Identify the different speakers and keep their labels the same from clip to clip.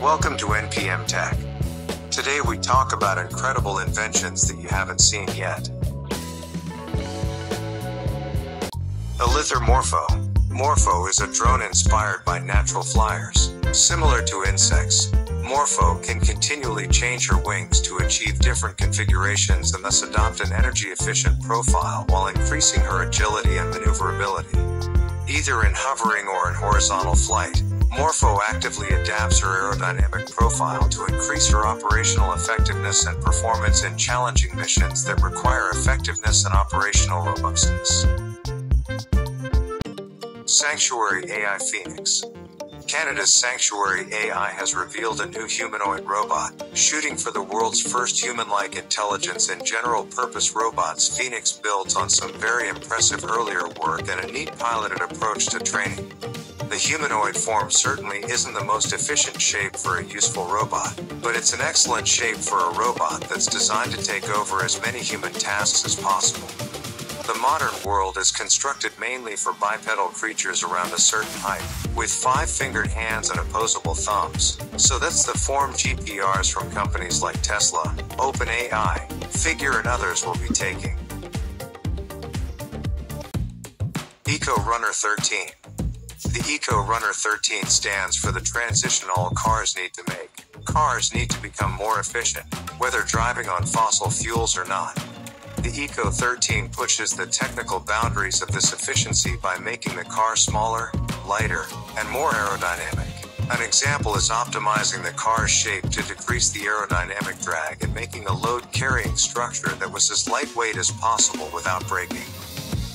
Speaker 1: Welcome to NPM Tech. Today we talk about incredible inventions that you haven't seen yet. Ellithomorpho. Morpho is a drone inspired by natural flyers. Similar to insects, Morpho can continually change her wings to achieve different configurations and thus adopt an energy-efficient profile while increasing her agility and maneuverability. Either in hovering or in horizontal flight, Morpho actively adapts her aerodynamic profile to increase her operational effectiveness and performance in challenging missions that require effectiveness and operational robustness. Sanctuary AI Phoenix. Canada's Sanctuary AI has revealed a new humanoid robot, shooting for the world's first human-like intelligence and general-purpose robots. Phoenix builds on some very impressive earlier work and a neat piloted approach to training. The humanoid form certainly isn't the most efficient shape for a useful robot, but it's an excellent shape for a robot that's designed to take over as many human tasks as possible. The modern world is constructed mainly for bipedal creatures around a certain height, with 5-fingered hands and opposable thumbs, so that's the form GPRs from companies like Tesla, OpenAI, Figure and others will be taking. Eco Runner 13. The Eco Runner 13 stands for the transition all cars need to make. Cars need to become more efficient, whether driving on fossil fuels or not. The Eco 13 pushes the technical boundaries of this efficiency by making the car smaller, lighter, and more aerodynamic. An example is optimizing the car's shape to decrease the aerodynamic drag and making a load-carrying structure that was as lightweight as possible without braking.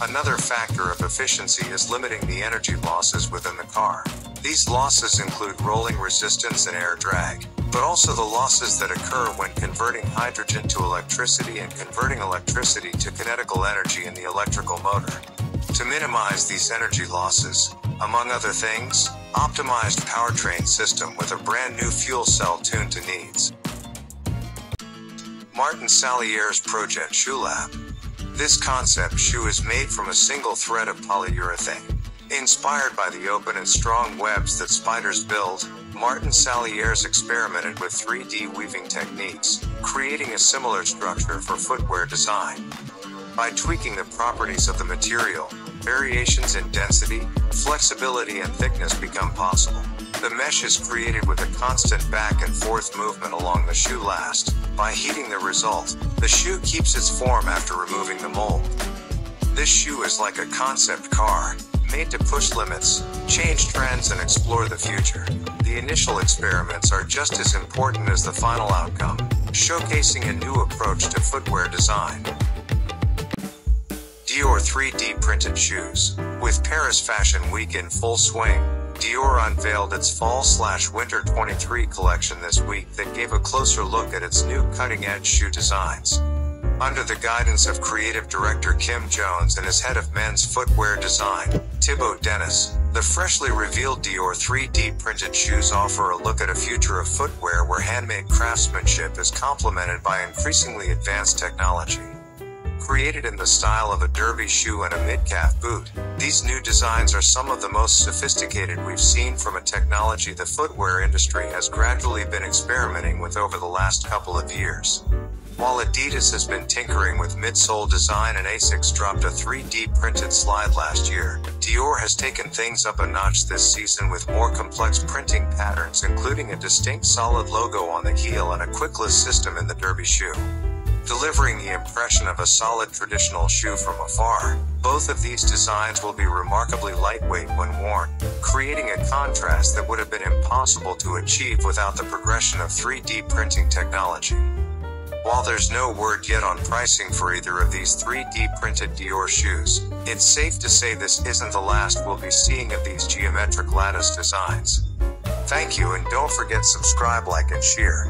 Speaker 1: Another factor of efficiency is limiting the energy losses within the car. These losses include rolling resistance and air drag, but also the losses that occur when converting hydrogen to electricity and converting electricity to kinetical energy in the electrical motor. To minimize these energy losses, among other things, optimized powertrain system with a brand new fuel cell tuned to needs. Martin Salier's Project Shoe Lab. This concept shoe is made from a single thread of polyurethane. Inspired by the open and strong webs that spiders build, Martin Salier's experimented with 3D weaving techniques, creating a similar structure for footwear design. By tweaking the properties of the material, variations in density, flexibility and thickness become possible. The mesh is created with a constant back and forth movement along the shoe last. By heating the result, the shoe keeps its form after removing the mold. This shoe is like a concept car, made to push limits, change trends and explore the future. The initial experiments are just as important as the final outcome, showcasing a new approach to footwear design. Dior 3D printed shoes. With Paris Fashion Week in full swing, Dior unveiled its Fall/Winter 23 collection this week that gave a closer look at its new cutting-edge shoe designs. Under the guidance of creative director Kim Jones and his head of men's footwear design, Thibaut Dennis, the freshly revealed Dior 3D printed shoes offer a look at a future of footwear where handmade craftsmanship is complemented by increasingly advanced technology. Created in the style of a derby shoe and a mid-calf boot, these new designs are some of the most sophisticated we've seen from a technology the footwear industry has gradually been experimenting with over the last couple of years. While Adidas has been tinkering with midsole design and Asics dropped a 3D printed slide last year, Dior has taken things up a notch this season with more complex printing patterns including a distinct solid logo on the heel and a quickless system in the derby shoe. Delivering the impression of a solid traditional shoe from afar, both of these designs will be remarkably lightweight when worn, creating a contrast that would have been impossible to achieve without the progression of 3D printing technology. While there's no word yet on pricing for either of these 3D printed Dior shoes, it's safe to say this isn't the last we'll be seeing of these geometric lattice designs. Thank you and don't forget subscribe, like and share.